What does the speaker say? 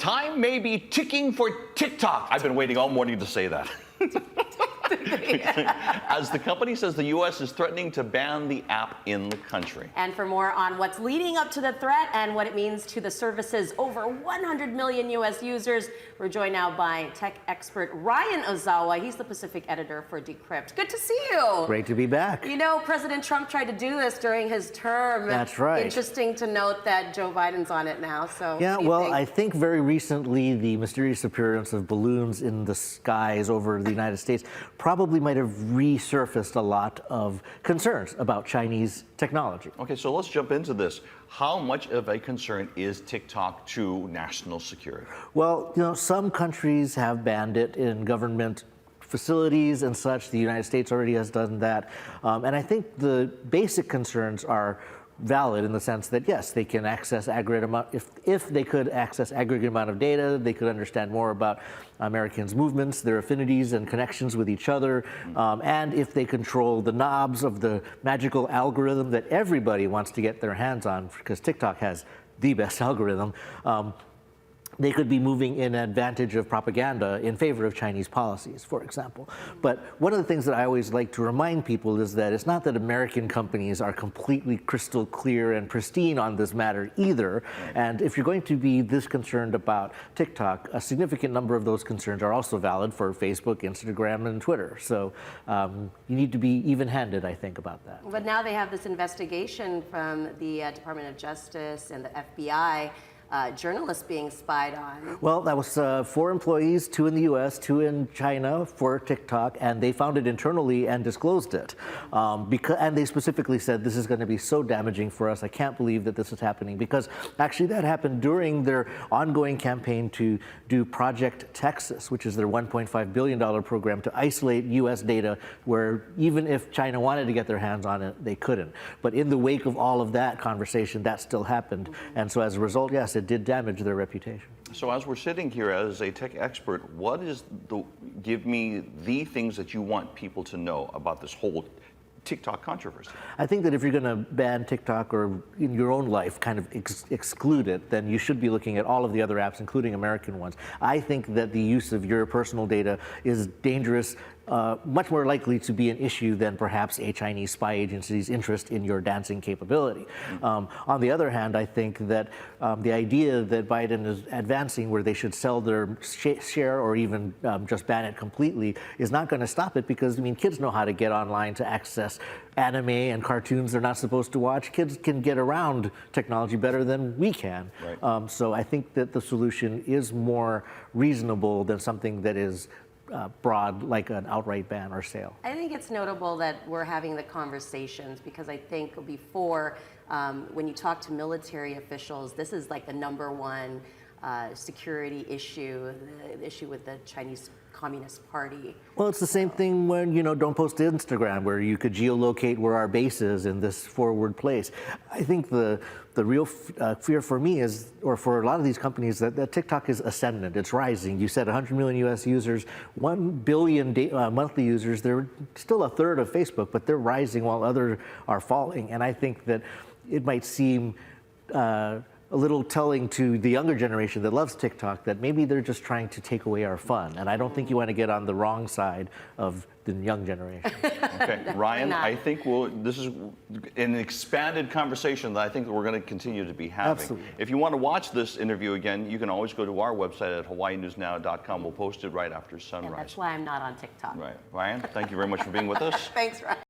Time may be ticking for TikTok. I've been waiting all morning to say that. As the company says the U.S. is threatening to ban the app in the country. And for more on what's leading up to the threat and what it means to the service's over 100 million U.S. users, we're joined now by tech expert Ryan Ozawa. He's the Pacific editor for Decrypt. Good to see you. Great to be back. You know, President Trump tried to do this during his term. That's right. Interesting to note that Joe Biden's on it now. So yeah, well, I think very recently the mysterious appearance of balloons in the skies over the United States probably might have resurfaced a lot of concerns about Chinese technology. Okay, so let's jump into this. How much of a concern is TikTok to national security? Well, you know, some countries have banned it in government facilities and such. The United States already has done that. And I think the basic concerns are valid in the sense that, yes, they can access aggregate amount. If they could access aggregate amount of data, they could understand more about Americans' movements, their affinities and connections with each other. And if they control the knobs of the magical algorithm that everybody wants to get their hands on, because TikTok has the best algorithm, they could be moving in advantage of propaganda in favor of Chinese policies, for example. But one of the things that I always like to remind people is that it's not that American companies are completely crystal clear and pristine on this matter either. And if you're going to be this concerned about TikTok, a significant number of those concerns are also valid for Facebook, Instagram, and Twitter. So you need to be even-handed, I think, about that. But now they have this investigation from the Department of Justice and the FBI. Journalists being spied on. Well, that was 4 employees, 2 in the U.S., 2 in China for TikTok, and they found it internally and disclosed it. And they specifically said, this is going to be so damaging for us. I can't believe that this is happening, because actually that happened during their ongoing campaign to do Project Texas, which is their $1.5 billion program to isolate U.S. data where even if China wanted to get their hands on it, they couldn't. But in the wake of all of that conversation, that still happened. And so as a result, yes, it did damage their reputation. So as we're sitting here as a tech expert, give me the things that you want people to know about this whole TikTok controversy? I think that if you're going to ban TikTok or in your own life kind of exclude it, then you should be looking at all of the other apps, including American ones. I think that the use of your personal data is dangerous, much more likely to be an issue than perhaps a Chinese spy agency's interest in your dancing capability. On the other hand, I think that the idea that Biden is advancing where they should sell their share or even just ban it completely is not going to stop it, because, I mean, kids know how to get online to access anime and cartoons they're not supposed to watch. Kids can get around technology better than we can. Right. So I think that the solution is more reasonable than something that is broad, like an outright ban or sale. I think it's notable that we're having the conversations, because I think before, when you talk to military officials, this is like the #1 security issue, the issue with the Chinese Communist Party. Well, it's the same thing when, you know, don't post to Instagram, where you could geolocate where our base is in this forward place. I think the real fear for me is, or for a lot of these companies, that TikTok is ascendant. It's rising. You said 100 million U.S. users, 1 billion monthly users. They're still a third of Facebook, but they're rising while others are falling. And I think that it might seem a little telling to the younger generation that loves TikTok that maybe they're just trying to take away our fun. And I don't think you want to get on the wrong side of the young generation. Okay, Ryan, I think this is an expanded conversation that I think we're going to continue to be having. Absolutely. If you want to watch this interview again, you can always go to our website at hawaiinewsnow.com. We'll post it right after sunrise. And that's why I'm not on TikTok. Right. Ryan, thank you very much for being with us. Thanks, Ryan.